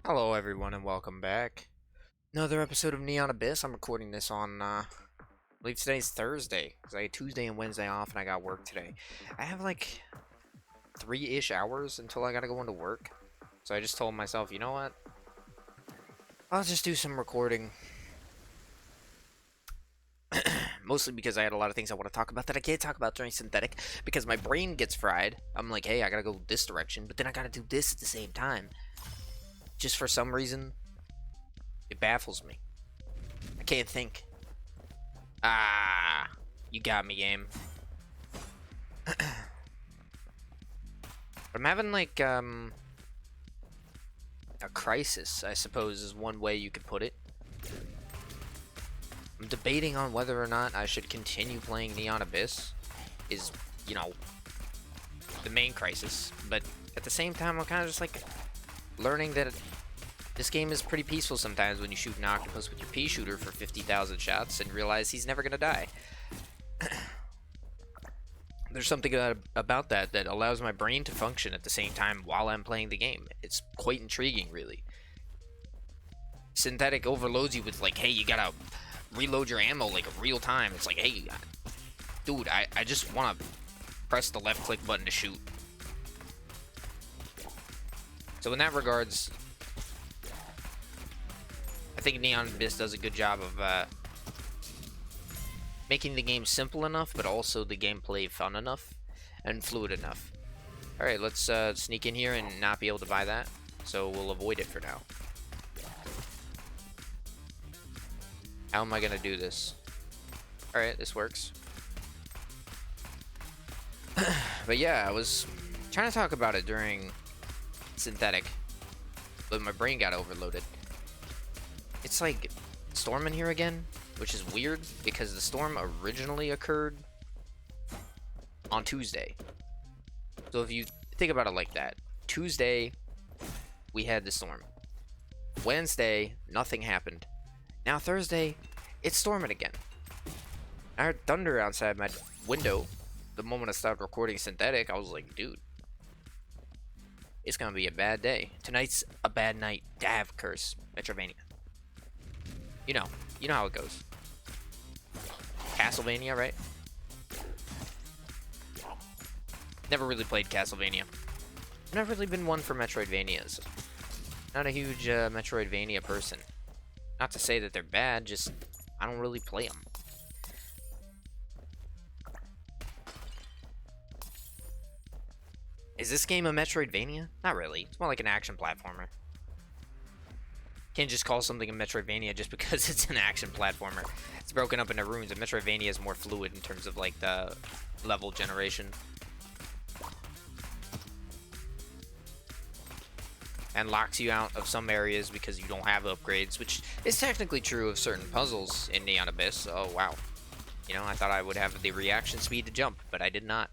Hello everyone and welcome back. Another episode of Neon Abyss. I'm recording this on, I believe today's Thursday, because I had Tuesday and Wednesday off and I got work today. I have like 3-ish hours until I gotta go into work. So I just told myself, you know what? I'll just do some recording. Mostly because I had a lot of things I want to talk about that I can't talk about during synthetic, because my brain gets fried. I'm like, hey, I gotta go this direction, but then I gotta do this at the same time. Just for some reason, it baffles me. I can't think. Ah, you got me, game. But I'm having like a crisis, I suppose, is one way you could put it. I'm debating on whether or not I should continue playing Neon Abyss. Is, you know, the main crisis. But at the same time, I'm kind of just like learning that this game is pretty peaceful sometimes when you shoot an octopus with your pea shooter for 50,000 shots and realize he's never gonna die. There's something about that that allows my brain to function at the same time while I'm playing the game. It's quite intriguing, really. Synthetic overloads you with like, hey, you gotta reload your ammo like real time. It's like, hey, dude, I just want to press the left click button to shoot. So in that regards, I think Neon Abyss does a good job of making the game simple enough, but also the gameplay fun enough and fluid enough. Alright, let's sneak in here and not be able to buy that, so we'll avoid it for now. How am I gonna do this? Alright, this works. But yeah, I was trying to talk about it during synthetic, but my brain got overloaded. It's like storming here again, which is weird because the storm originally occurred on Tuesday. So if you think about it like that, Tuesday we had the storm. Wednesday, nothing happened. Now Thursday, it's storming again. I heard thunder outside my window the moment I stopped recording synthetic. I was like, dude, it's gonna be a bad day. Tonight's a bad night. Dav curse. Metrovania. You know how it goes. Castlevania, right? Never really played Castlevania. I've never really been one for Metroidvanias. Not a huge Metroidvania person. Not to say that they're bad, just I don't really play them. Is this game a Metroidvania? Not really. It's more like an action platformer. Can't just call something a Metroidvania just because it's an action platformer. It's broken up into rooms. A Metroidvania is more fluid in terms of like the level generation. And locks you out of some areas because you don't have upgrades, which is technically true of certain puzzles in Neon Abyss. Oh, wow. You know, I thought I would have the reaction speed to jump, but I did not.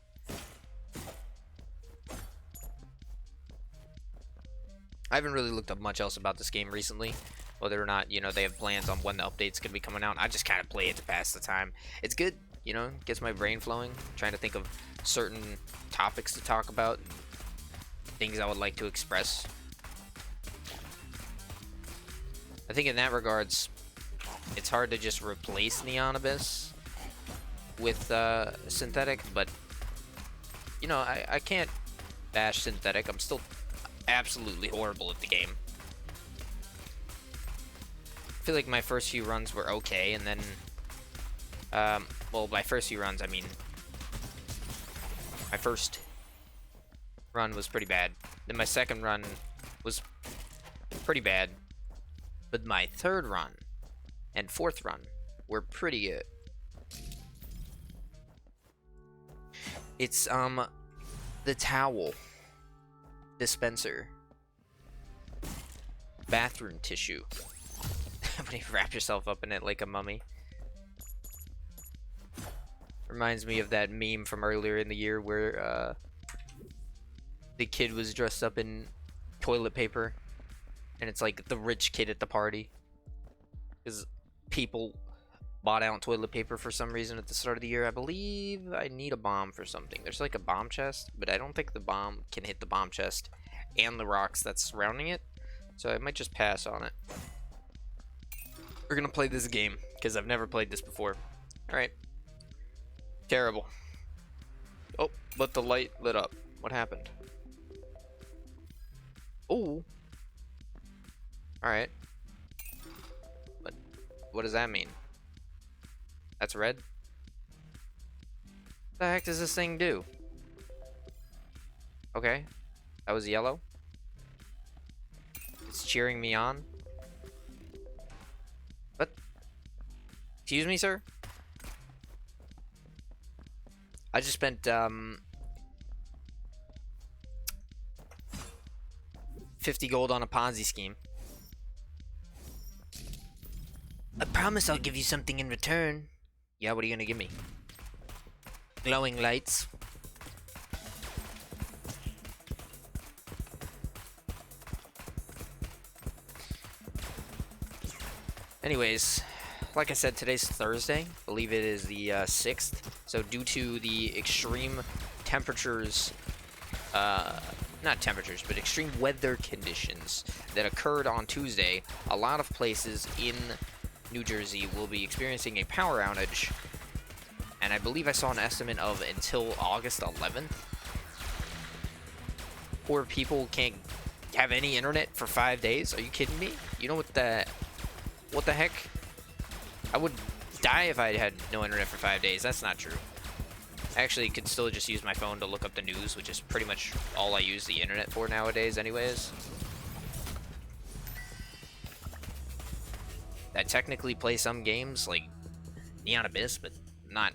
I haven't really looked up much else about this game recently, whether or not, you know, they have plans on when the update's gonna be coming out. I just kind of play it to pass the time. It's good, you know, gets my brain flowing, trying to think of certain topics to talk about, things I would like to express. I think in that regards, it's hard to just replace Neon Abyss with synthetic, but, you know, I can't bash synthetic. I'm still absolutely horrible at the game. I feel like my first few runs were okay, and then, well, by first few runs, I mean, my first run was pretty bad. Then my second run was pretty bad. But my third run and fourth run were pretty good. It's, the towel dispenser. Bathroom tissue. When you wrap yourself up in it like a mummy. Reminds me of that meme from earlier in the year where, the kid was dressed up in toilet paper. And it's like the rich kid at the party. Because people bought out toilet paper for some reason at the start of the year. I believe I need a bomb for something. There's like a bomb chest, but I don't think the bomb can hit the bomb chest and the rocks that's surrounding it. So I might just pass on it. We're gonna play this game, because I've never played this before. Alright. Terrible. Oh, but the light lit up. What happened? Oh. Alright. But what does that mean? That's red? What the heck does this thing do? Okay. That was yellow. It's cheering me on. What? Excuse me, sir? I just spent 50 gold on a Ponzi scheme. I promise I'll give you something in return. Yeah, what are you gonna give me? Glowing lights. Anyways, like I said, today's Thursday. I believe it is the 6th. So due to the extreme temperatures, not temperatures, but extreme weather conditions that occurred on Tuesday, a lot of places in New Jersey will be experiencing a power outage. And I believe I saw an estimate of until August 11th. Poor people can't have any internet for 5 days. Are you kidding me? You know what the heck? I would die if I had no internet for 5 days. That's not true. I actually could still just use my phone to look up the news, which is pretty much all I use the internet for nowadays anyways. I technically play some games like Neon Abyss, but not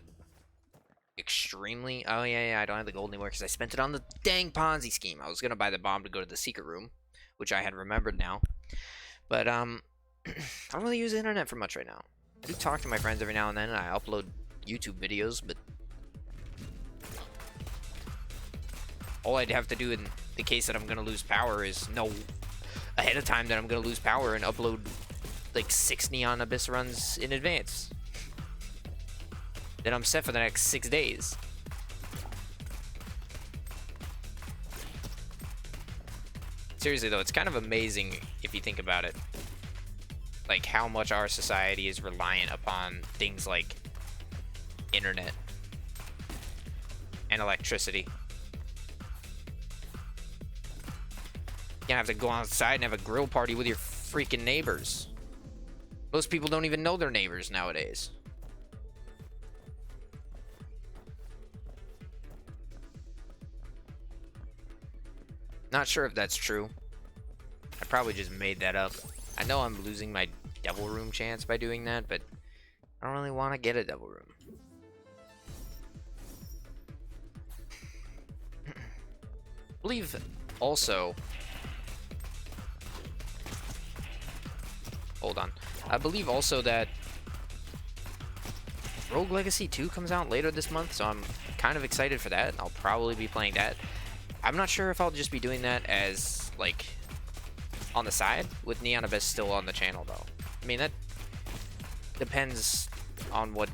extremely. Oh yeah, I don't have the gold anymore because I spent it on the dang Ponzi scheme. I was gonna buy the bomb to go to the secret room, which I had remembered now. But I don't really use the internet for much right now. I do talk to my friends every now and then, and I upload YouTube videos, but all I'd have to do in the case that I'm gonna lose power is know ahead of time that I'm gonna lose power and upload like 6 Neon Abyss runs in advance. Then I'm set for the next 6 days. Seriously though, it's kind of amazing if you think about it. Like how much our society is reliant upon things like internet and electricity. You have to go outside and have a grill party with your freaking neighbors. Most people don't even know their neighbors nowadays. Not sure if that's true. I probably just made that up. I know I'm losing my devil room chance by doing that, but I don't really want to get a devil room. I believe also... Hold on. I believe also that Rogue Legacy 2 comes out later this month, so I'm kind of excited for that. I'll probably be playing that. I'm not sure if I'll just be doing that as, like, on the side, with Neon Abyss still on the channel, though. I mean, that depends on what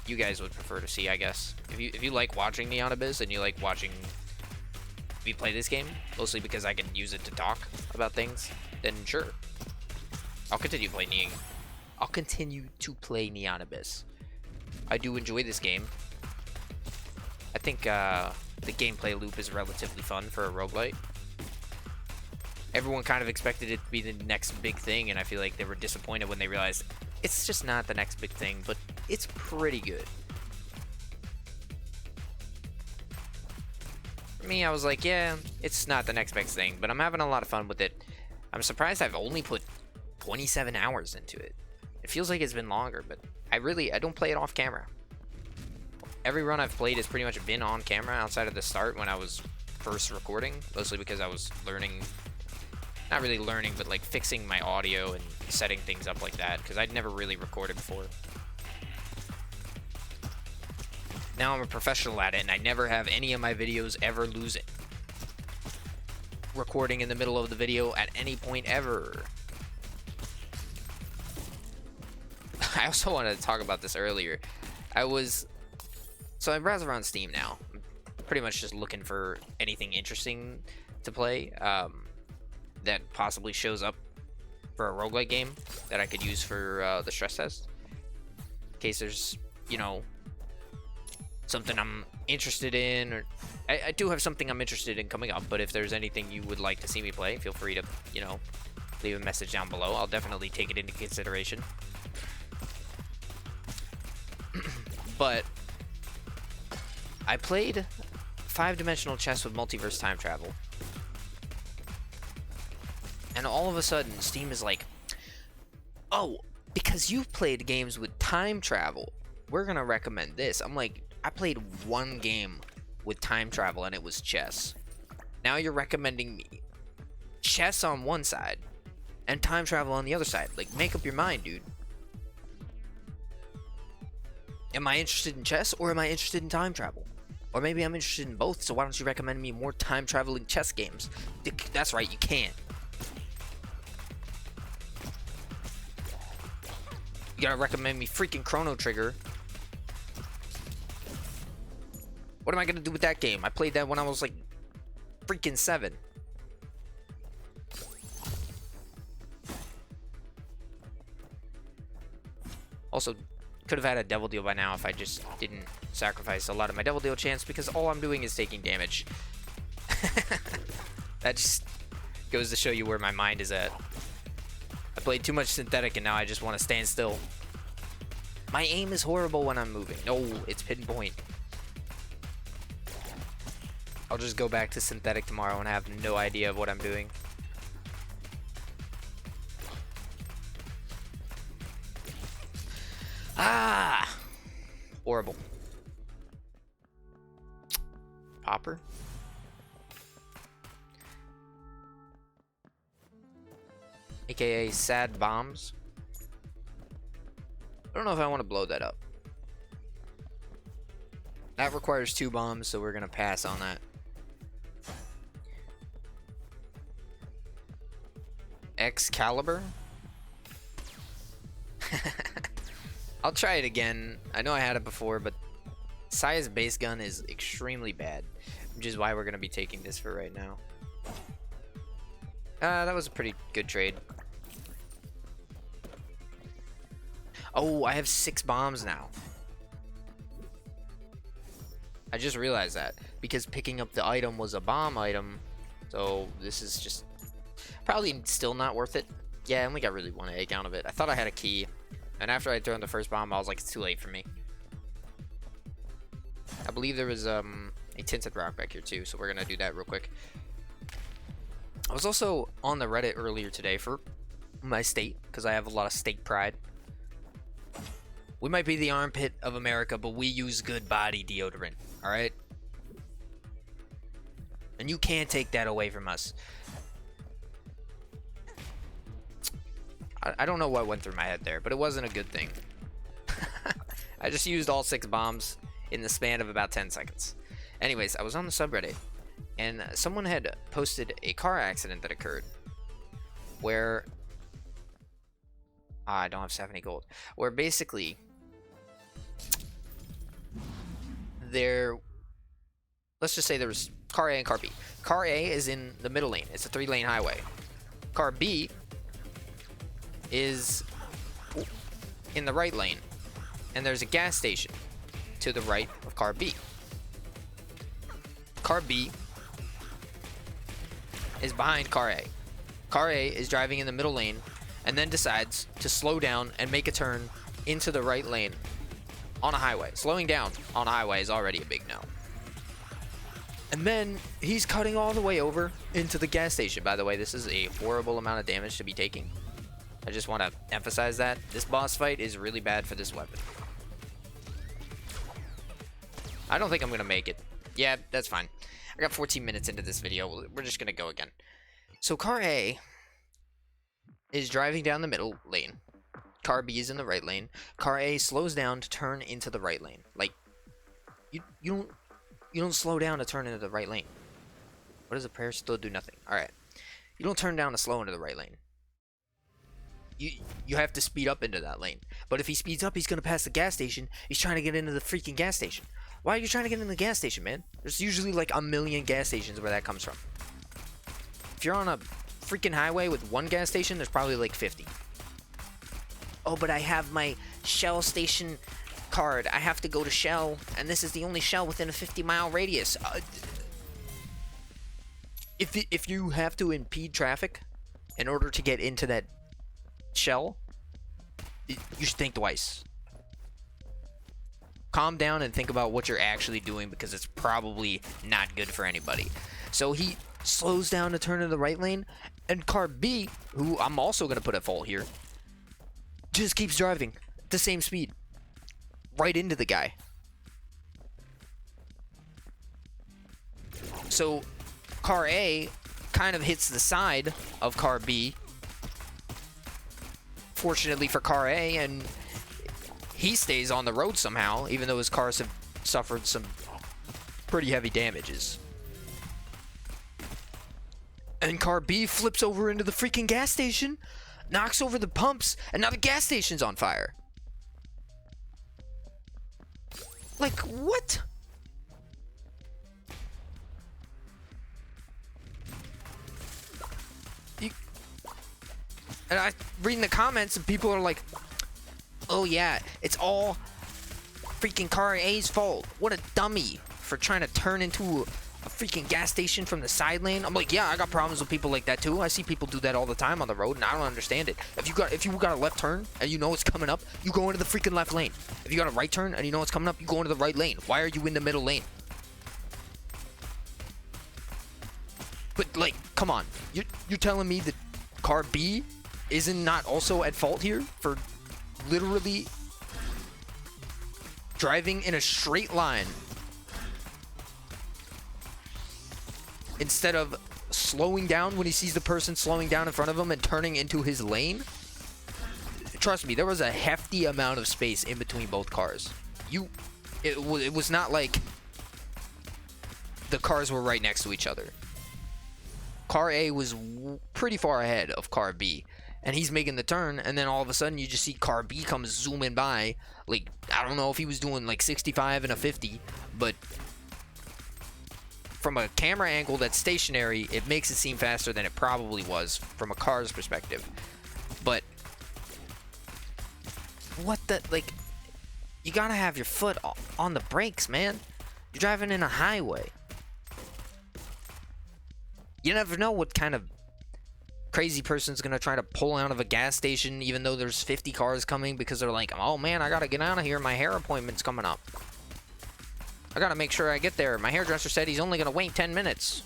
you guys would prefer to see, I guess. If you like watching Neon Abyss and you like watching me play this game, mostly because I can use it to talk about things, then sure. I'll continue to play Neon Abyss. I do enjoy this game. I think the gameplay loop is relatively fun for a roguelite. Everyone kind of expected it to be the next big thing, and I feel like they were disappointed when they realized it's just not the next big thing, but it's pretty good. For me, I was like, yeah, it's not the next big thing, but I'm having a lot of fun with it. I'm surprised I've only put 27 hours into it. It feels like it's been longer, but I don't play it off camera. Every run I've played has pretty much been on camera outside of the start when I was first recording, mostly because I was learning, not really learning, but like fixing my audio and setting things up like that, because I'd never really recorded before. Now I'm a professional at it, and I never have any of my videos ever lose it. Recording in the middle of the video at any point ever. I also wanted to talk about this earlier. So I browse around Steam now. I'm pretty much just looking for anything interesting to play. that possibly shows up for a roguelike game that I could use for the stress test. In case there's, you know, something I'm interested in, or I do have something I'm interested in coming up, but if there's anything you would like to see me play, feel free to, you know, leave a message down below. I'll definitely take it into consideration. But I played 5-dimensional chess with multiverse time travel, and all of a sudden Steam is like, oh, because you've played games with time travel, we're gonna recommend this. I'm like, I played one game with time travel and it was chess. Now you're recommending me chess on one side and time travel on the other side. Like, make up your mind, dude. Am I interested in chess, or am I interested in time travel? Or maybe I'm interested in both, so why don't you recommend me more time traveling chess games? That's right, you can't. You gotta recommend me freaking Chrono Trigger. What am I gonna do with that game? I played that when I was like freaking 7. Also, could have had a devil deal by now if I just didn't sacrifice a lot of my devil deal chance, because all I'm doing is taking damage. That just goes to show you where my mind is at. I played too much synthetic and now I just want to stand still. My aim is horrible when I'm moving. No, it's pinpoint. I'll just go back to synthetic tomorrow and have no idea of what I'm doing. Ah! Horrible. Popper? AKA sad bombs. I don't know if I want to blow that up. That requires 2 bombs, so we're gonna pass on that. Excalibur? I'll try it again. I know I had it before, but Saya's base gun is extremely bad, which is why we're gonna be taking this for right now. That was a pretty good trade. Oh, I have 6 bombs now. I just realized that, because picking up the item was a bomb item, so this is just probably still not worth it. Yeah, I only got really 1 egg out of it. I thought I had a key, and after I'd thrown the first bomb, I was like, it's too late for me. I believe there was a tinted rock back here too, so we're gonna do that real quick. I was also on the Reddit earlier today for my state, because I have a lot of state pride. We might be the armpit of America, but we use good body deodorant, alright? And you can't take that away from us. I don't know what went through my head there, but it wasn't a good thing. I just used all 6 bombs in the span of about 10 seconds. Anyways, I was on the subreddit, and someone had posted a car accident that occurred where I don't have 70 gold, where basically let's just say there was car A and car B. Car A is in the middle lane. It's a 3-lane highway. Car B is in the right lane, and there's a gas station to the right of car B. Car B is behind car A. Car A is driving in the middle lane and then decides to slow down and make a turn into the right lane on a highway. Slowing down on a highway is already a big no. And then he's cutting all the way over into the gas station. By the way, this is a horrible amount of damage to be taking. I just want to emphasize that. This boss fight is really bad for this weapon. I don't think I'm going to make it. Yeah, that's fine. I got 14 minutes into this video. We're just going to go again. So car A is driving down the middle lane. Car B is in the right lane. Car A slows down to turn into the right lane. Like, you don't slow down to turn into the right lane. What does a prayer still do? Nothing. Alright. You don't turn down to slow into the right lane. You have to speed up into that lane. But if he speeds up, he's going to pass the gas station. He's trying to get into the freaking gas station. Why are you trying to get into the gas station, man? There's usually like a million gas stations where that comes from. If you're on a freaking highway with one gas station, there's probably like 50. Oh, but I have my Shell station card. I have to go to Shell, and this is the only Shell within a 50-mile radius. If you have to impede traffic in order to get into that Shell, you should think twice. Calm down and think about what you're actually doing, because it's probably not good for anybody. So he slows down to turn in the right lane, and car B, who I'm also going to put at fault here, just keeps driving at the same speed right into the guy. So car A kind of hits the side of car B, fortunately for car A, and he stays on the road somehow, even though his cars have suffered some pretty heavy damages. And car B flips over into the freaking gas station, knocks over the pumps, and now the gas station's on fire. Like, what? And I reading the comments, and people are like, oh yeah, it's all freaking car A's fault. What a dummy for trying to turn into a freaking gas station from the side lane. I'm like, yeah, I got problems with people like that too. I see people do that all the time on the road, and I don't understand it. If you got a left turn and you know it's coming up, you go into the freaking left lane. If you got a right turn and you know it's coming up, you go into the right lane. Why are you in the middle lane? But like, come on, you're telling me that car B isn't not also at fault here for literally driving in a straight line instead of slowing down when he sees the person slowing down in front of him and turning into his lane? Trust me, there was a hefty amount of space in between both cars. It was not like the cars were right next to each other. Car A was pretty far ahead of car B, and he's making the turn, and then all of a sudden you just see car B come zooming by. Like, I don't know if he was doing like 65 and a 50, but from a camera angle that's stationary, it makes it seem faster than it probably was from a car's perspective. But what the, like, you gotta have your foot on the brakes, man. You're driving in a highway. You never know what kind of crazy person's gonna try to pull out of a gas station even though there's 50 cars coming, because they're like, oh man, I gotta get out of here, my hair appointment's coming up. I gotta make sure I get there. My hairdresser said he's only gonna wait 10 minutes.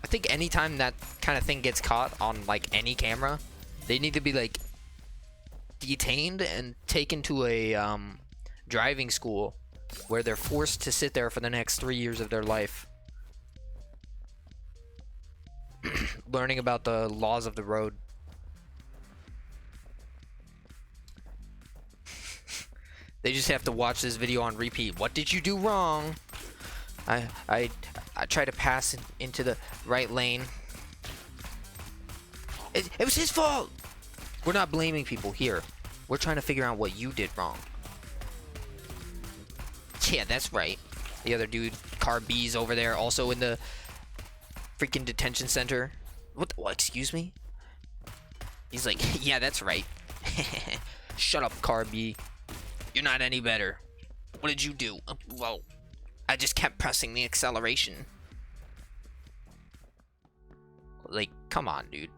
I think anytime that kind of thing gets caught on like any camera, they need to be like detained and taken to a driving school where they're forced to sit there for the next 3 years of their life, learning about the laws of the road. They just have to watch this video on repeat. What did you do wrong? I tried to pass into the right lane. It was his fault. We're not blaming people here. We're trying to figure out what you did wrong. Yeah, that's right. The other dude, car B's over there, also in the freaking detention center. What? Excuse me? He's like, yeah, that's right. Shut up, car B. You're not any better. What did you do? Well, I just kept pressing the acceleration. Like, come on, dude.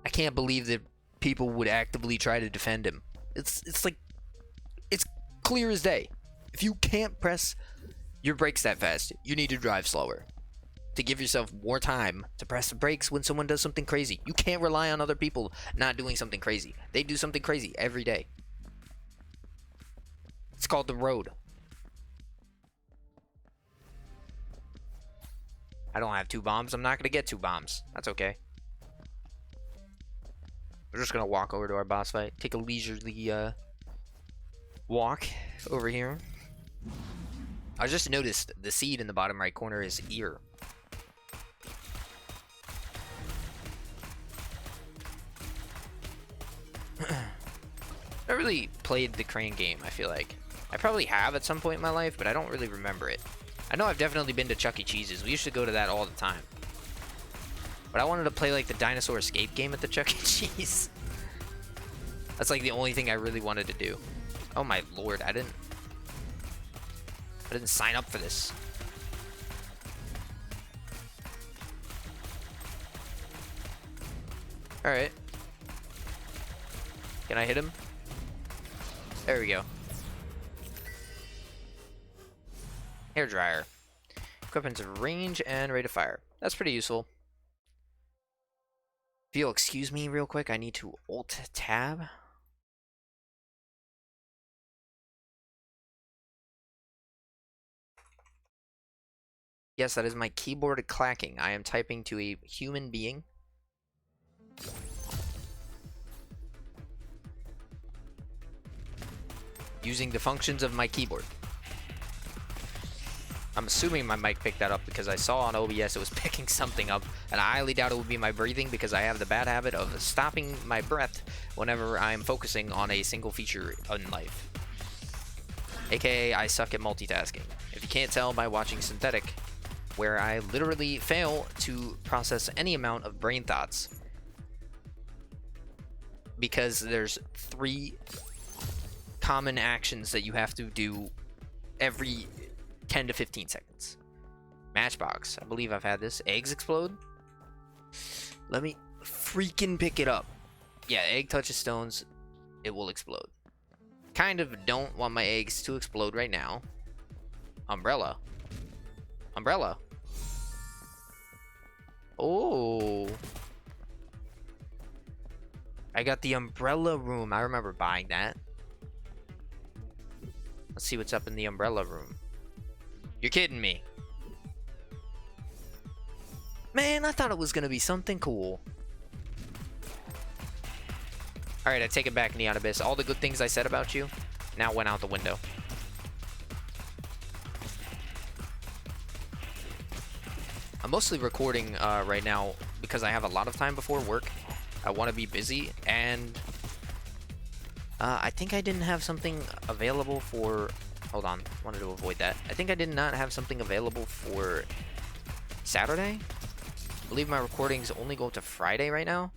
I can't believe that people would actively try to defend him. It's like, it's clear as day. If you can't press your brakes that fast, you need to drive slower to give yourself more time to press the brakes when someone does something crazy. You can't rely on other people not doing something crazy. They do something crazy every day. It's called the road. I don't have 2 bombs. I'm not going to get 2 bombs. That's okay. We're just going to walk over to our boss fight. Take a leisurely walk over here. I just noticed the seed in the bottom right corner is ear. really played the crane game, I feel like. I probably have at some point in my life, but I don't really remember it. I know I've definitely been to Chuck E. Cheese's. We used to go to that all the time. But I wanted to play like the dinosaur escape game at the Chuck E. Cheese. That's like the only thing I really wanted to do. Oh my lord, I didn't sign up for this. Alright. Can I hit him? There we go. Hair dryer. Weapons of range and rate of fire. That's pretty useful. If you'll excuse me real quick, I need to Alt-Tab. Yes, that is my keyboard clacking. I am typing to a human being. Using the functions of my keyboard. I'm assuming my mic picked that up because I saw on OBS it was picking something up, and I highly doubt it would be my breathing because I have the bad habit of stopping my breath whenever I'm focusing on a single feature in life. AKA, I suck at multitasking. If you can't tell by watching Synthetic, where I literally fail to process any amount of brain thoughts because there's 3 common actions that you have to do every 10 to 15 seconds. Matchbox. I believe I've had this. Eggs explode. Let me freaking pick it up. Yeah, egg touches stones, it will explode. Kind of don't want my eggs to explode right now. Umbrella. Umbrella. Oh. I got the umbrella room. I remember buying that. Let's see what's up in the umbrella room. You're kidding me. Man, I thought it was gonna be something cool. Alright, I take it back, Neon Abyss. All the good things I said about you now went out the window. I'm mostly recording right now because I have a lot of time before work. I want to be busy, and I think I didn't have something available for... Hold on, wanted to avoid that. I think I did not have something available for Saturday. I believe my recordings only go to Friday right now.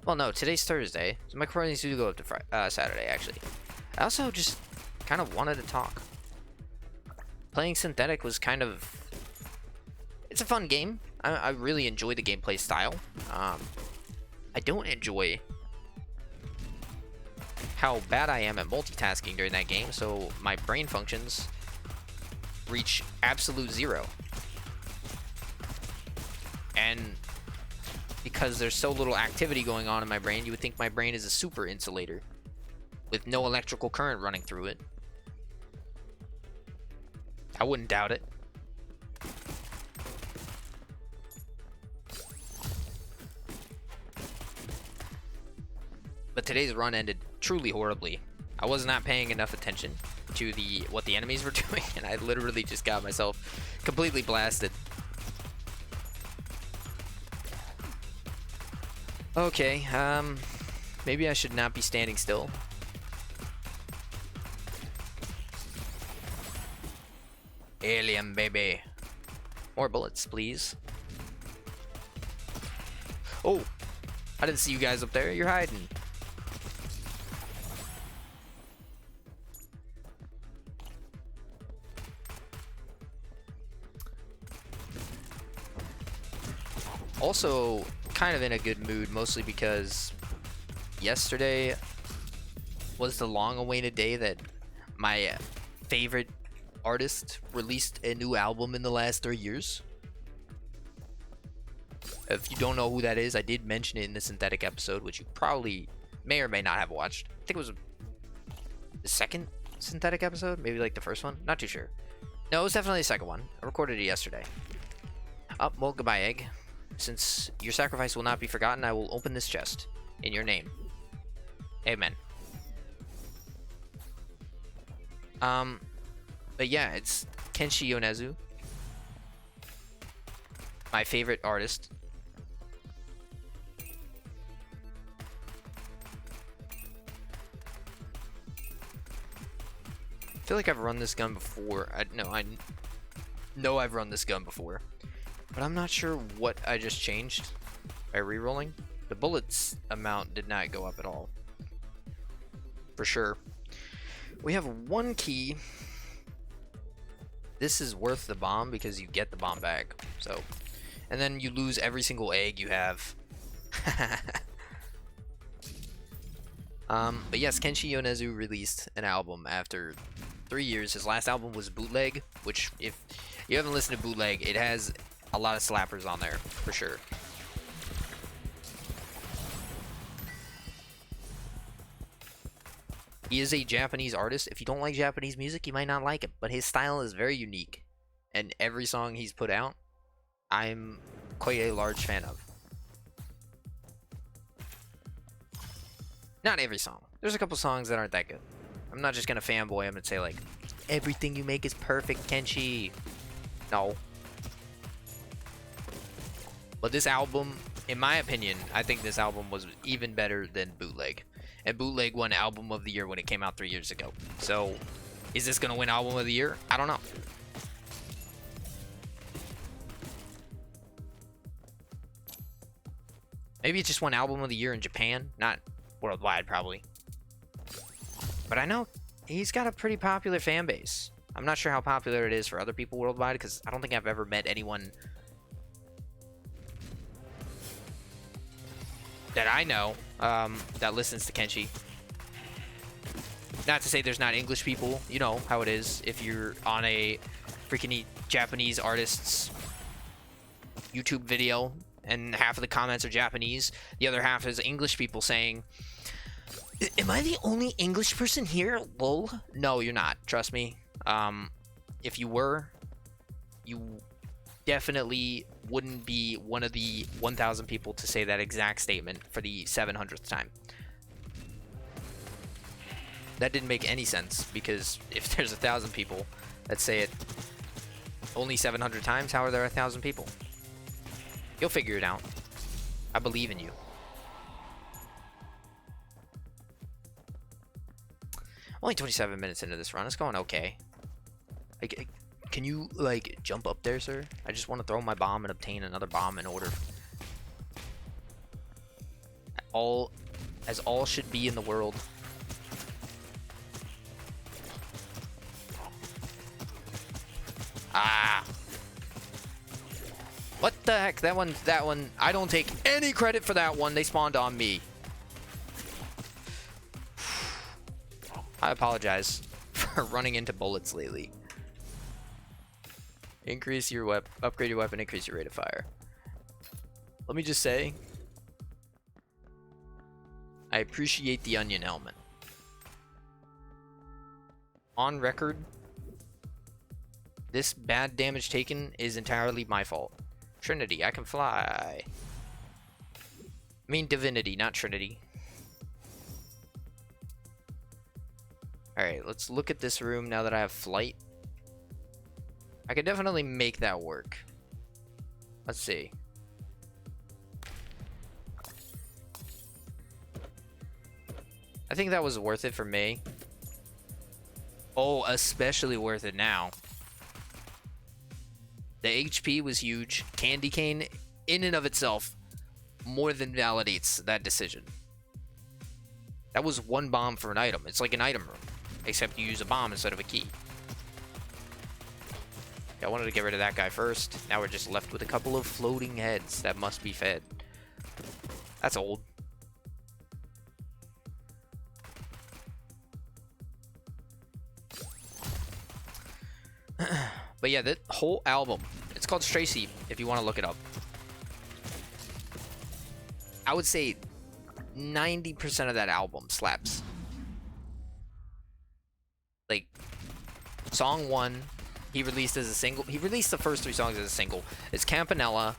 Well, no, today's Thursday, so my recordings do go up to Saturday, actually. I also just kind of wanted to talk. Playing Synthetic was kind of... It's a fun game. I really enjoy the gameplay style. I don't enjoy how bad I am at multitasking during that game, so my brain functions reach absolute 0. And because there's so little activity going on in my brain, you would think my brain is a super insulator with no electrical current running through it. I wouldn't doubt it. But today's run ended truly horribly. I was not paying enough attention to what the enemies were doing, and I literally just got myself completely blasted. Okay, maybe I should not be standing still. Alien baby. More bullets, please. Oh, I didn't see you guys up there. You're hiding. Also, kind of in a good mood, mostly because yesterday was the long-awaited day that my favorite artist released a new album in the last 3 years. If you don't know who that is, I did mention it in the Synthetic episode, which you probably may or may not have watched. I think it was the second Synthetic episode, maybe like the first one, not too sure. No, it was definitely the second one. I recorded it yesterday. Oh, well, goodbye, Egg. Since your sacrifice will not be forgotten, I will open this chest in your name. Amen. But yeah, it's Kenshi Yonezu, my favorite artist. feel like I've run this gun before. I know I've run this gun before, but I'm not sure what I just changed by re-rolling. The bullets amount did not go up at all. For sure. We have one key. This is worth the bomb because you get the bomb back. So, and then you lose every single egg you have. But yes, Kenshi Yonezu released an album after 3 years. His last album was Bootleg, which, if you haven't listened to Bootleg, it has a lot of slappers on there, for sure. He is a Japanese artist. If you don't like Japanese music, you might not like it, but his style is very unique. And every song he's put out, I'm quite a large fan of. Not every song. There's a couple songs that aren't that good. I'm not just gonna fanboy him and say like, everything you make is perfect, Kenshi. No. But this album, in my opinion, I think this album was even better than Bootleg. And Bootleg won Album of the Year when it came out 3 years ago. So, is this gonna win Album of the Year? I don't know. Maybe it just won Album of the Year in Japan, not worldwide probably. But I know he's got a pretty popular fan base. I'm not sure how popular it is for other people worldwide, because I don't think I've ever met anyone that I know that listens to Kenshi. Not to say there's not English people, you know how it is. If you're on a freaking Japanese artist's YouTube video and half of the comments are Japanese, the other half is English people saying, "Am I the only English person here? Lol." No, you're not. Trust me. If you were, you definitely wouldn't be one of the 1,000 people to say that exact statement for the 700th time. That didn't make any sense, because if there's 1,000 people that say it only 700 times, how are there 1,000 people? You'll figure it out. I believe in you. Only 27 minutes into this run. It's going okay. Can you, like, jump up there, sir? I just want to throw my bomb and obtain another bomb in order. As all should be in the world. Ah! What the heck? That one, I don't take any credit for that one. They spawned on me. I apologize for running into bullets lately. Increase your upgrade your weapon, increase your rate of fire. Let me just say, I appreciate the onion helmet. On record, this bad damage taken is entirely my fault. Trinity, I can fly. I mean Divinity, not Trinity. Alright, let's look at this room now that I have flight. I could definitely make that work. Let's see. I think that was worth it for me. Oh, especially worth it now. The HP was huge. Candy cane, in and of itself, more than validates that decision. That was one bomb for an item. It's like an item room, except you use a bomb instead of a key. Yeah, I wanted to get rid of that guy first. Now we're just left with a couple of floating heads that must be fed. That's old. But yeah, that whole album, it's called Stray Seed, if you want to look it up. I would say 90% of that album slaps. Like, song 1, he released as a single. He released the first 3 songs as a single. It's Campanella,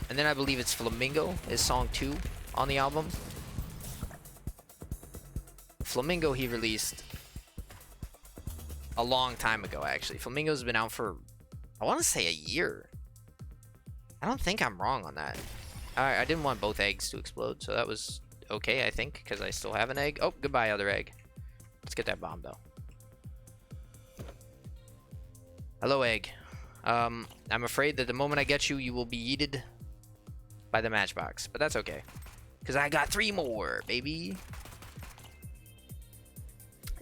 and then I believe it's Flamingo is song 2 on the album. Flamingo he released a long time ago, actually. Flamingo's been out for, I want to say, a year. I don't think I'm wrong on that. I didn't want both eggs to explode, so that was okay, I think, because I still have an egg. Oh, goodbye, other egg. Let's get that bomb, though. Hello, egg. I'm afraid that the moment I get you, you will be yeeted by the matchbox. But that's okay. Because I got 3 more, baby.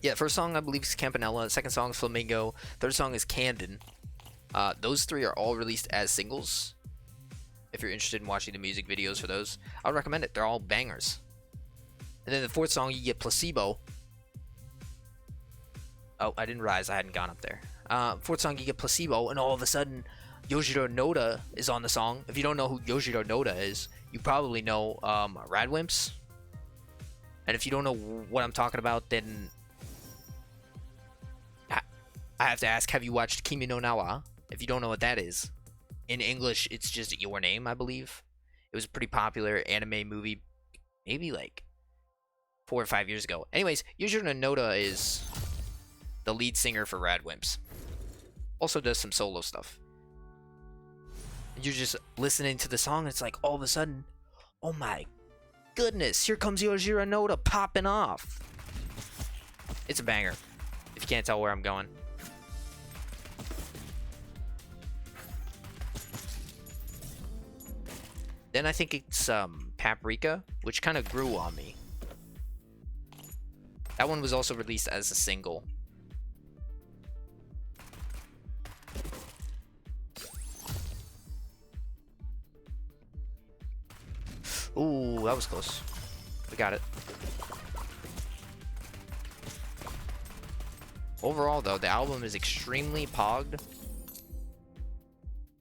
Yeah, first song I believe is Campanella. Second song is Flamingo. Third song is Candon. Those 3 are all released as singles. If you're interested in watching the music videos for those, I would recommend it. They're all bangers. And then the 4th song, you get Placebo. Oh, I didn't realize I hadn't gone up there. 4th song, you get Placebo, and all of a sudden, Yojiro Noda is on the song. If you don't know who Yojiro Noda is, you probably know Radwimps. And if you don't know what I'm talking about, then I have to ask, have you watched Kimi no Na wa? If you don't know what that is, in English, it's just Your Name, I believe. It was a pretty popular anime movie, maybe like 4 or 5 years ago. Anyways, Yujiro Noda is the lead singer for Radwimps. Also does some solo stuff. You're just listening to the song, and it's like all of a sudden, oh my goodness, here comes Yujiro Noda popping off. It's a banger, if you can't tell where I'm going. Then I think it's Paprika, which kind of grew on me. That one was also released as a single. Ooh, that was close. We got it. Overall, though, the album is extremely pogged.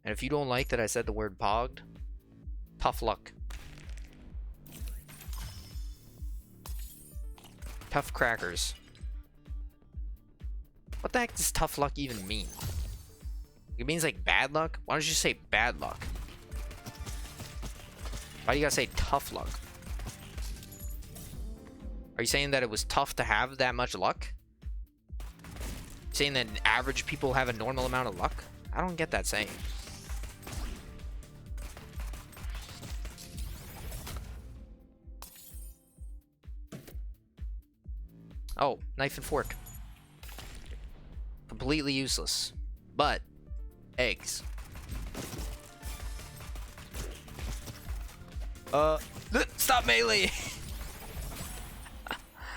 And if you don't like that I said the word pogged, tough luck. Tough crackers. What the heck does tough luck even mean? It means like bad luck? Why don't you say bad luck? Why do you gotta say tough luck? Are you saying that it was tough to have that much luck? Saying that average people have a normal amount of luck? I don't get that saying. Oh, knife and fork. Completely useless. But, eggs. Stop melee!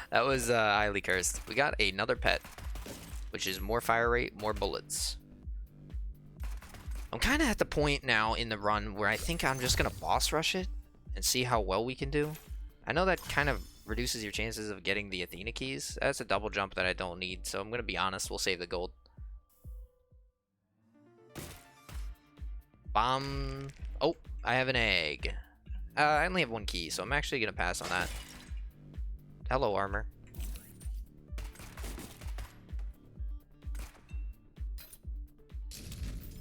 That was highly cursed. We got another pet, which is more fire rate, more bullets. I'm kind of at the point now in the run where I think I'm just going to boss rush it and see how well we can do. I know that kind of reduces your chances of getting the Athena keys. That's a double jump that I don't need, so I'm going to be honest, we'll save the gold. Bomb. Oh, I have an egg. I only have 1 key, so I'm actually going to pass on that. Hello, armor.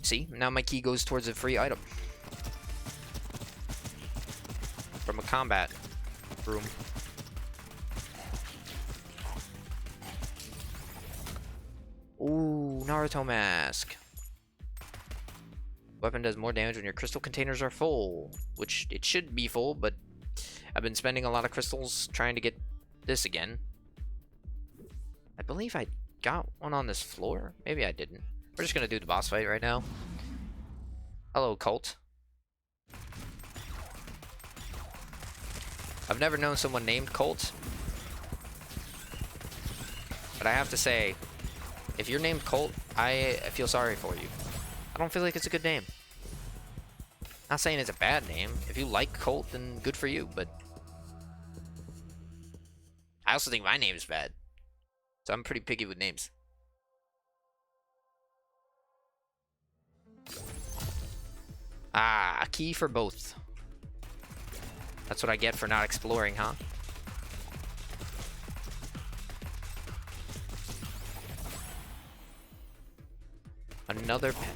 See, now my key goes towards a free item from a combat room. Ooh, Naruto mask. Weapon does more damage when your crystal containers are full, which it should be full, but I've been spending a lot of crystals trying to get this again. I believe I got one on this floor. Maybe I didn't. We're just gonna do the boss fight right now. Hello, Colt. I've never known someone named Colt, but I have to say, if you're named Colt, I feel sorry for you. I don't feel like it's a good name. Not saying it's a bad name. If you like Colt, then good for you, but I also think my name is bad. So I'm pretty picky with names. Ah, a key for both. That's what I get for not exploring, huh? Another pet.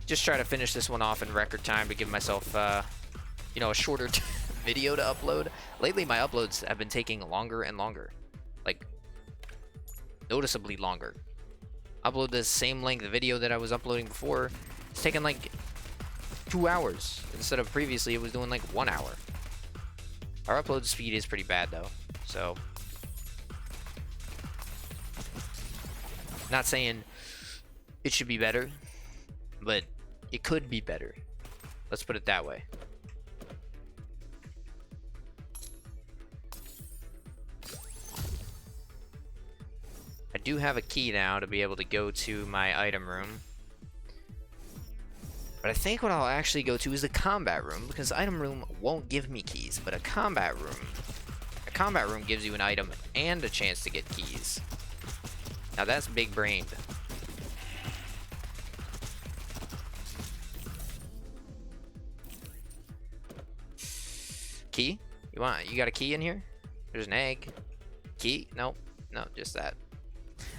Just try to finish this one off in record time to give myself, you know, a shorter video to upload. Lately, my uploads have been taking longer and longer. Like, noticeably longer. Upload the same length video that I was uploading before. It's taking like 2 hours instead of previously it was doing like 1 hour. Our upload speed is pretty bad though, so Not saying it should be better, but it could be better. Let's put it that way. I do have a key now to be able to go to my item room. But I think what I'll actually go to is the combat room, because item room won't give me keys, but a combat room gives you an item and a chance to get keys. Now that's big brained. Key? You got a key in here? There's an egg. Key? Nope. No, just that.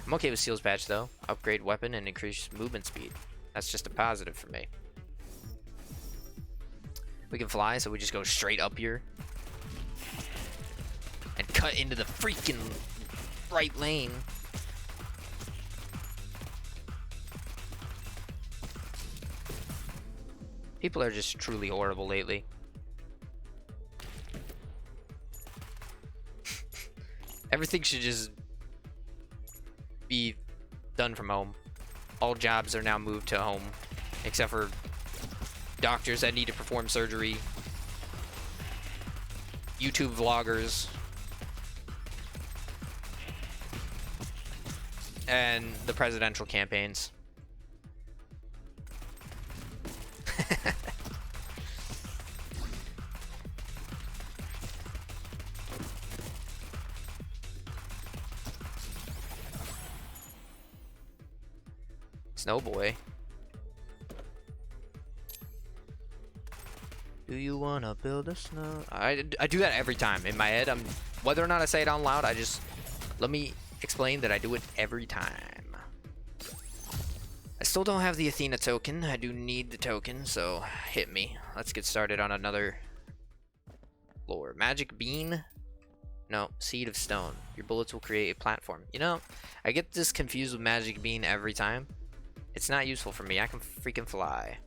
I'm okay with Seal's Patch though. Upgrade weapon and increase movement speed. That's just a positive for me. We can fly, so we just go straight up here. And cut into the freaking right lane. People are just truly horrible lately. Everything should just be done from home. All jobs are now moved to home, except for doctors that need to perform surgery, YouTube vloggers, and the presidential campaigns. Snow boy. Do you wanna build a snow? I do that every time in my head. Whether or not I say it out loud, let me explain that I do it every time. I still don't have the Athena token. I do need the token, so hit me. Let's get started on another lore. Magic bean? No, seed of stone. Your bullets will create a platform. You know, I get this confused with magic bean every time. It's not useful for me. I can freaking fly.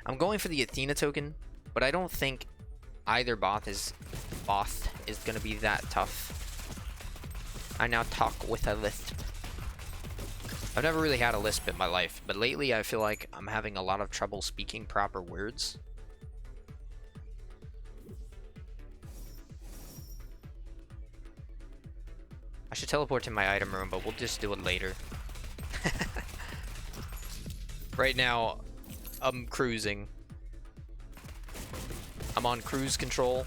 I'm going for the Athena token, but I don't think either boss is gonna be that tough. I now talk with a lisp. I've never really had a lisp in my life, but lately I feel like I'm having a lot of trouble speaking proper words. I should teleport to my item room, but we'll just do it later. Right now, I'm cruising. I'm on cruise control.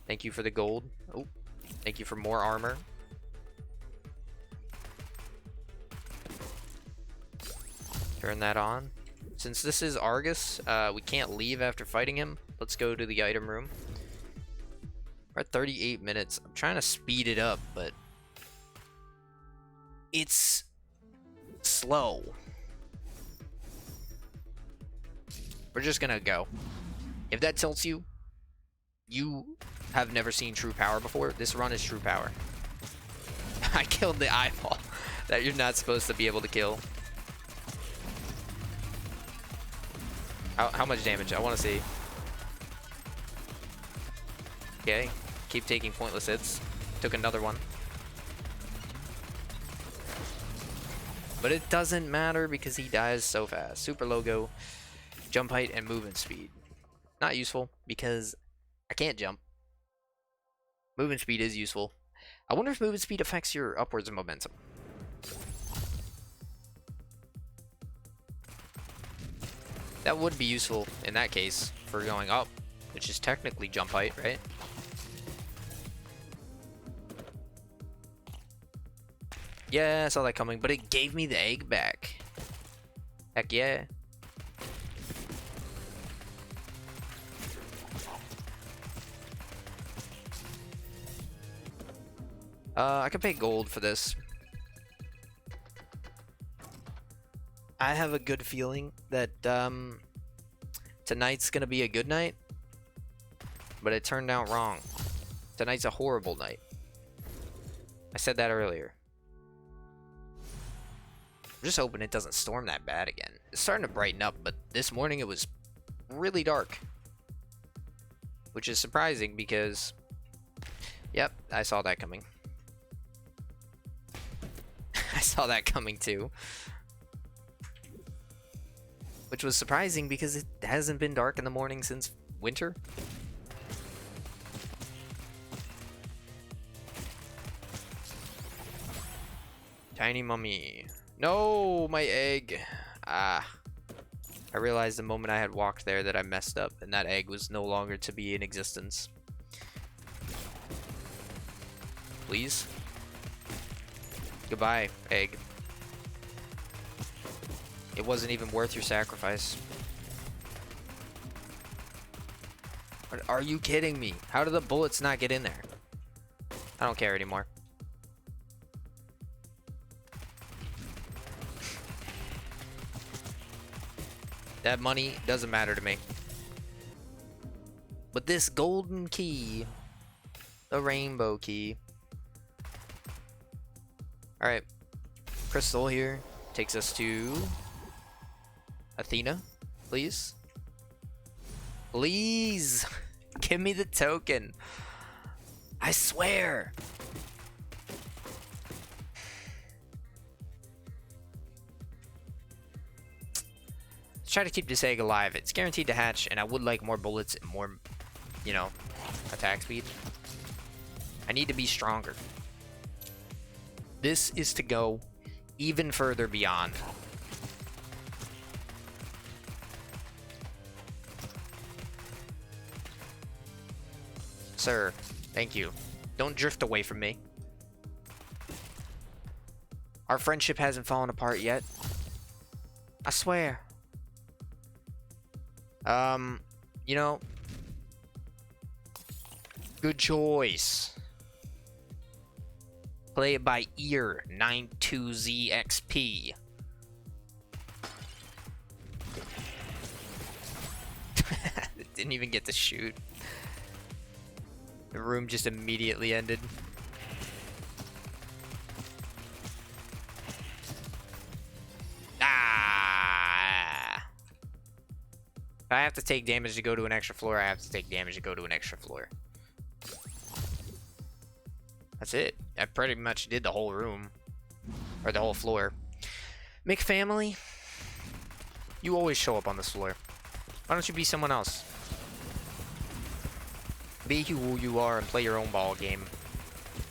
Thank you for the gold. Oh, thank you for more armor. Turn that on. Since this is Argus, we can't leave after fighting him. Let's go to the item room. We're at 38 minutes. I'm trying to speed it up, but it's slow. We're just gonna go. If that tilts you, you have never seen true power before. This run is true power. I killed the eyeball that you're not supposed to be able to kill. How much damage? I want to see. Okay, keep taking pointless hits. Took another one. But it doesn't matter because he dies so fast. Super logo, jump height, and movement speed. Not useful because I can't jump. Movement speed is useful. I wonder if movement speed affects your upwards momentum. That would be useful in that case for going up, which is technically jump height, right? Yeah, I saw that coming, but it gave me the egg back. Heck yeah. I could pay gold for this. I have a good feeling that tonight's gonna be a good night, but it turned out wrong. Tonight's a horrible night. I said that earlier. I'm just hoping it doesn't storm that bad again. It's starting to brighten up, but this morning it was really dark. Which is surprising because... Yep, I saw that coming. I saw that coming too. Which was surprising because it hasn't been dark in the morning since winter. Tiny mummy. No, my egg. Ah. I realized the moment I had walked there that I messed up and that egg was no longer to be in existence. Please? Goodbye, egg. It wasn't even worth your sacrifice. Are you kidding me? How did the bullets not get in there? I don't care anymore. That money doesn't matter to me. But this golden key, the rainbow key. Alright. Crystal here takes us to Athena, please. Please! Give me the token. I swear! Let's try to keep this egg alive. It's guaranteed to hatch, and I would like more bullets and more, you know, attack speed. I need to be stronger. This is to go even further beyond. Sir, thank you. Don't drift away from me. Our friendship hasn't fallen apart yet. I swear. You know, good choice. Play it by ear, 92ZXP. Didn't even get to shoot. The room just immediately ended. Ah! If I have to take damage to go to an extra floor, I have to take damage to go to an extra floor. That's it. I pretty much did the whole room. Or the whole floor. McFamily, you always show up on this floor. Why don't you be someone else? Be who you are and play your own ball game,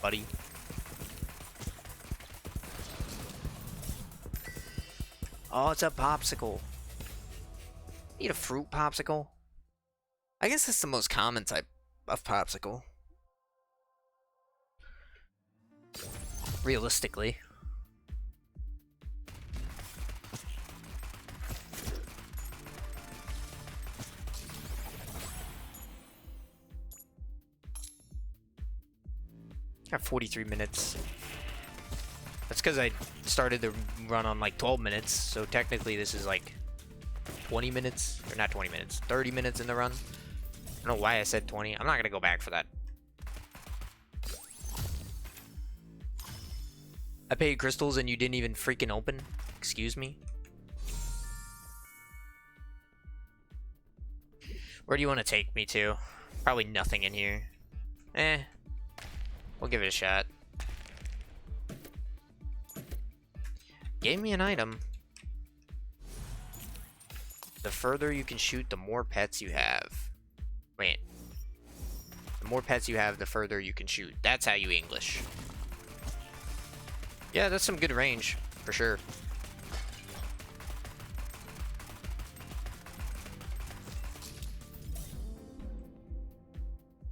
buddy. Oh, it's a popsicle. Need a fruit popsicle? I guess that's the most common type of popsicle. Realistically. Got 43 minutes. That's because I started the run on like 12 minutes, so technically this is like 20 minutes, or not 20 minutes, 30 minutes in the run. I don't know why I said 20. I'm not gonna go back for that. I paid crystals and you didn't even freaking open? Excuse me? Where do you want to take me to? Probably nothing in here. Eh. We'll give it a shot. Gave me an item. The further you can shoot, the more pets you have. Wait. The more pets you have, the further you can shoot. That's how you English. Yeah, that's some good range, for sure.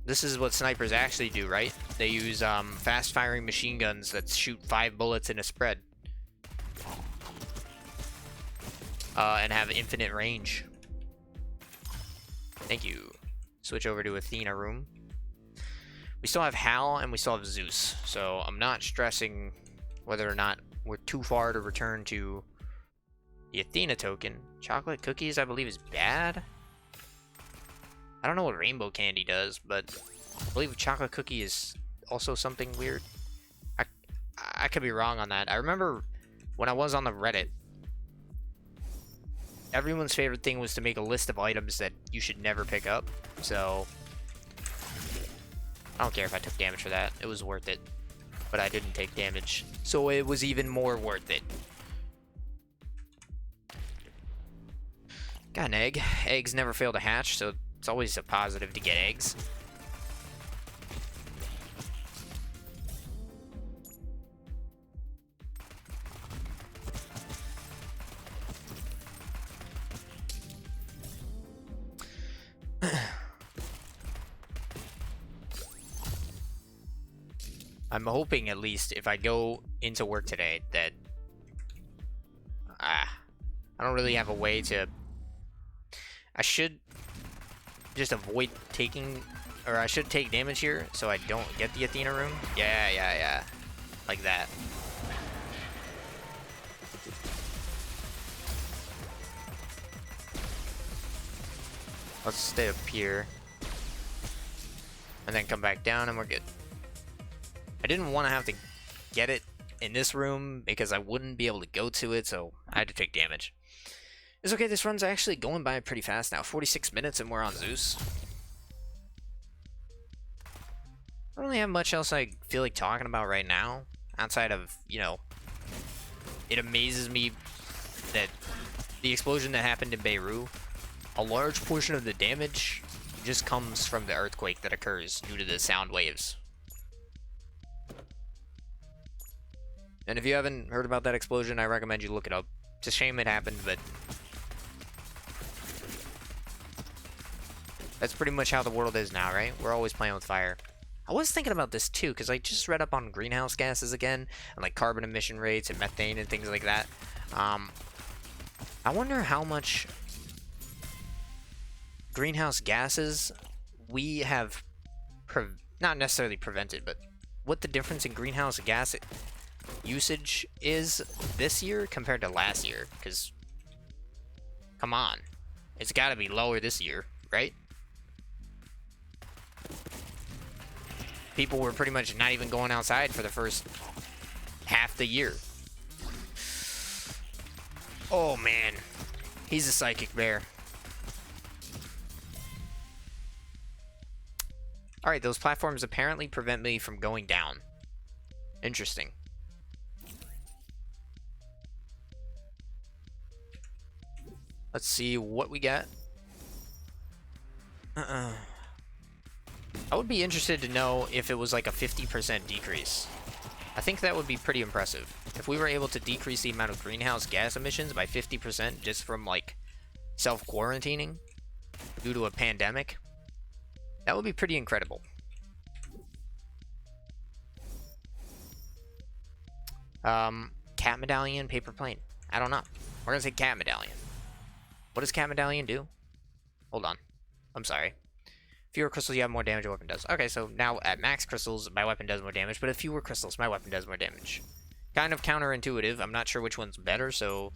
This is what snipers actually do, right? They use fast-firing machine guns that shoot 5 bullets in a spread. And have infinite range. Thank you. Switch over to Athena room. We still have Hal and we still have Zeus, so I'm not stressing whether or not we're too far to return to the Athena token. Chocolate cookies, I believe, is bad. I don't know what rainbow candy does, but I believe chocolate cookie is also something weird. I could be wrong on that. I remember when I was on the Reddit, everyone's favorite thing was to make a list of items that you should never pick up. So I don't care if I took damage for that. It was worth it. But I didn't take damage, so it was even more worth it. Got an egg. Eggs never fail to hatch, so it's always a positive to get eggs. I'm hoping, at least, if I go into work today, that I don't really have a way to. I should just avoid taking, or I should take damage here so I don't get the Athena room. Yeah, like that. Let's stay up here and then come back down, and we're good. I didn't want to have to get it in this room because I wouldn't be able to go to it, so I had to take damage. It's okay, this run's actually going by pretty fast now. 46 minutes and we're on Zeus. I don't really have much else I feel like talking about right now, outside of, you know, it amazes me that the explosion that happened in Beirut, a large portion of the damage just comes from the earthquake that occurs due to the sound waves. And if you haven't heard about that explosion, I recommend you look it up. It's a shame it happened, but that's pretty much how the world is now, right? We're always playing with fire. I was thinking about this too, because I just read up on greenhouse gases again, and like carbon emission rates and methane and things like that. I wonder how much greenhouse gases we have, not necessarily prevented, but what the difference in greenhouse gas usage is this year compared to last year, because come on, it's got to be lower this year, right? People were pretty much not even going outside for the first half the year. Oh man, he's a psychic bear. Alright, those platforms apparently prevent me from going down. Interesting. Let's see what we got. I would be interested to know if it was like a 50% decrease. I think that would be pretty impressive. If we were able to decrease the amount of greenhouse gas emissions by 50% just from like self-quarantining due to a pandemic, that would be pretty incredible. Cat medallion, paper plane. I don't know. We're gonna say cat medallion. What does cat medallion do? Hold on. I'm sorry. Fewer crystals, you have more damage, your weapon does. Okay, so now at max crystals, my weapon does more damage, but at fewer crystals, my weapon does more damage. Kind of counterintuitive. I'm not sure which one's better, so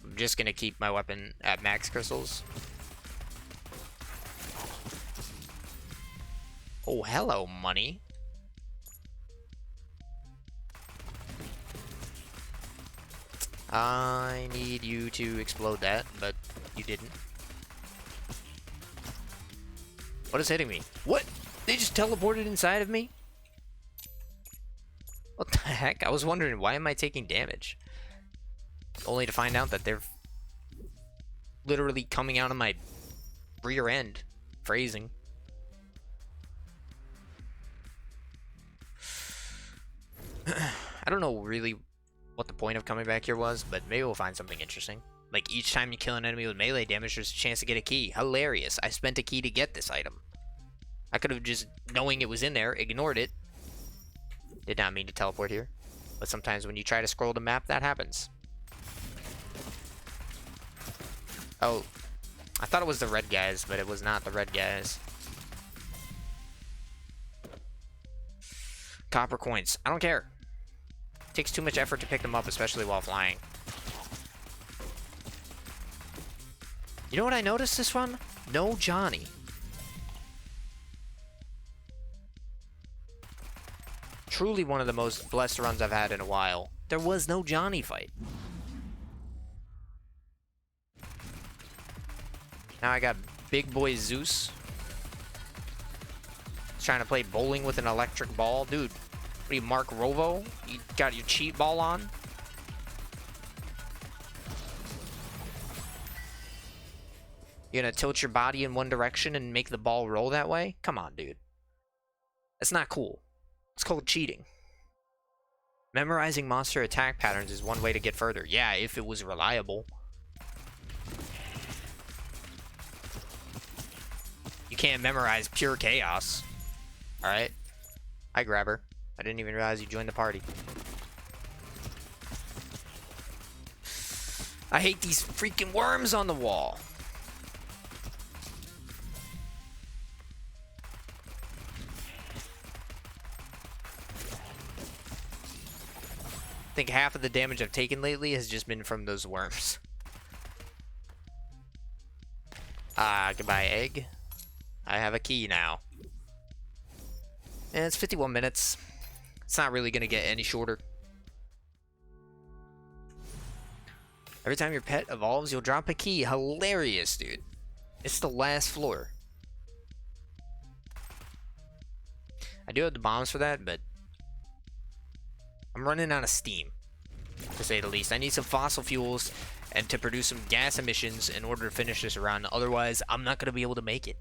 I'm just gonna keep my weapon at max crystals. Oh, hello, money. I need you to explode that, but you didn't. What is hitting me? What? They just teleported inside of me? What the heck? I was wondering, why am I taking damage? Only to find out that they're literally coming out of my rear end. Phrasing. I don't know really what the point of coming back here was, but maybe we'll find something interesting. Like, each time you kill an enemy with melee damage, there's a chance to get a key. Hilarious. I spent a key to get this item. I could have just, knowing it was in there, ignored it. Did not mean to teleport here. But sometimes when you try to scroll the map, that happens. Oh. I thought it was the red guys, but it was not the red guys. Copper coins. I don't care. It takes too much effort to pick them up, especially while flying. You know what I noticed this run? No Johnny. Truly one of the most blessed runs I've had in a while. There was no Johnny fight. Now I got big boy Zeus. Trying to play bowling with an electric ball. Dude, what are you, Mark Rovo? You got your cheat ball on? You're gonna tilt your body in one direction and make the ball roll that way? Come on, dude. That's not cool. It's called cheating. Memorizing monster attack patterns is one way to get further. Yeah, if it was reliable. You can't memorize pure chaos. Alright. Hi, Grabber. I didn't even realize you joined the party. I hate these freaking worms on the wall. I think half of the damage I've taken lately has just been from those worms. Goodbye, egg. I have a key now. And it's 51 minutes. It's not really gonna get any shorter. Every time your pet evolves, you'll drop a key. Hilarious, dude. It's the last floor. I do have the bombs for that, but I'm running out of steam, to say the least. I need some fossil fuels and to produce some gas emissions in order to finish this run. Otherwise, I'm not going to be able to make it.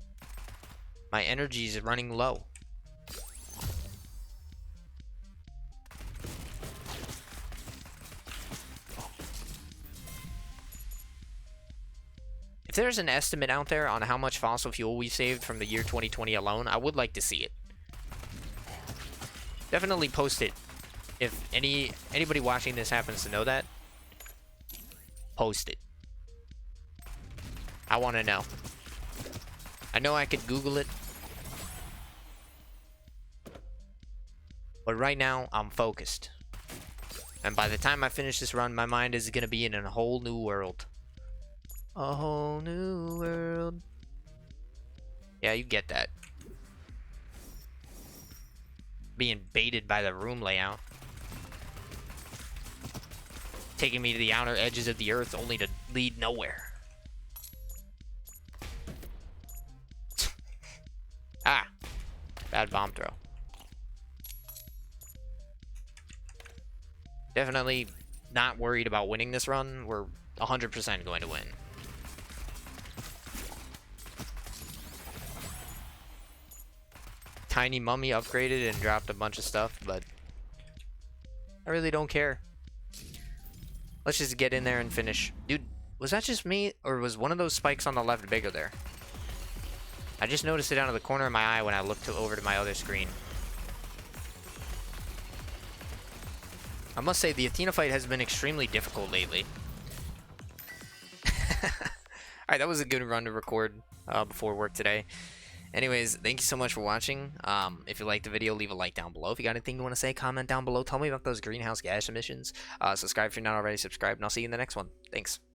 My energy is running low. If there's an estimate out there on how much fossil fuel we've saved from the year 2020 alone, I would like to see it. Definitely post it. If anybody watching this happens to know that, post it. I want to know. I know I could Google it, but right now I'm focused. And by the time I finish this run, my mind is going to be in a whole new world. A whole new world. Yeah, you get that. Being baited by the room layout. Taking me to the outer edges of the earth only to lead nowhere. Ah! Bad bomb throw. Definitely not worried about winning this run. We're 100% going to win. Tiny Mummy upgraded and dropped a bunch of stuff, but I really don't care. Let's just get in there and finish. Dude, was that just me, or was one of those spikes on the left bigger there? I just noticed it out of the corner of my eye when I looked over to my other screen. I must say, the Athena fight has been extremely difficult lately. Alright, that was a good run to record before work today. Anyways, thank you so much for watching. If you liked the video, leave a like down below. If you got anything you want to say, comment down below. Tell me about those greenhouse gas emissions. Subscribe if you're not already subscribed, and I'll see you in the next one. Thanks.